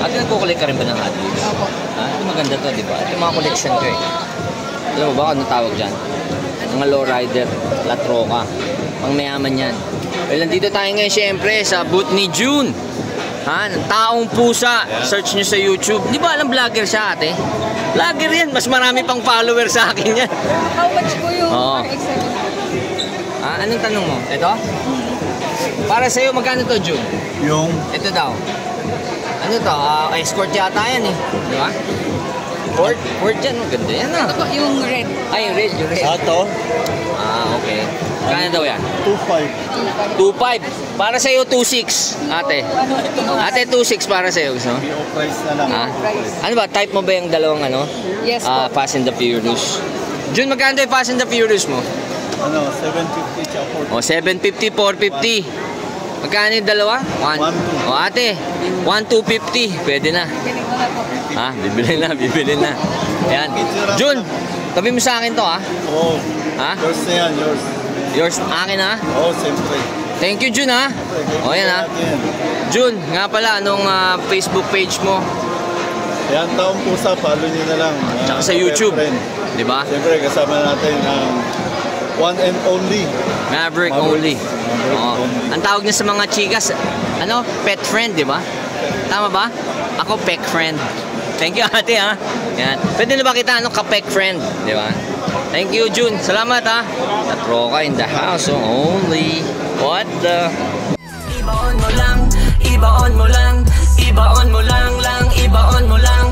Ate, nagkukulik ka rin ba ng Hot Wheels? Opo. Ito maganda to, di ba? Ito yung mga collection ko eh. Alam mo ba ano tawag dyan? Mga lowrider, La Troca. Pang mayaman yan. Well, nandito tayo ngayon syempre sa booth ni June. Taong Pusa. Search nyo sa YouTube. Di ba alam vlogger siya, ate? Vlogger yan. Mas marami pang follower sa akin yan. How much po yung RX-7? Anong tanong mo? Ito? Para sa'yo, magkano to, June? Yung? Ito daw. Ano to? Escort yata yan eh. Di ba? Ford yan. Maganda yan ah. Ito po yung red. Ay, yung red. Yung red. Ito? Okay. Kano daw yan? 2.5. 2.5. Para sa'yo, 2.6. Ate. Ate, 2.6 para sa'yo. Gusto mo? PO price na lang. Ano ba? Type mo ba yung dalawang ano? Yes po. Fast and the Furious. June, magkano yung Fast and the Furious mo? Ano, 750 tsaka 450. 750, 450. Magkano yung dalawa? 1. Ate, 1,250. Pwede na. Galing mo na po. Bibili na. Ayan. June, tabi mo sa akin to Oo. Yours na yan, yours. Yours, akin Oo, siyempre. Thank you, June yan June, nga pala, anong Facebook page mo? Yan, Taong Pusa, follow nyo na lang. Tsaka sa YouTube. Di ba? Siyempre, kasama natin ang one and only Maverick only. Ang tawag niya sa mga chikas, pet friend, di ba? Tama ba? Ako, pet friend. Thank you, ate, Yan. Pwede na ba kita, ka-pet friend? Di ba? Thank you, June. Salamat, La Troca in the house only. What the? Ibaon mo lang, ibaon mo lang, ibaon mo lang, ibaon mo lang.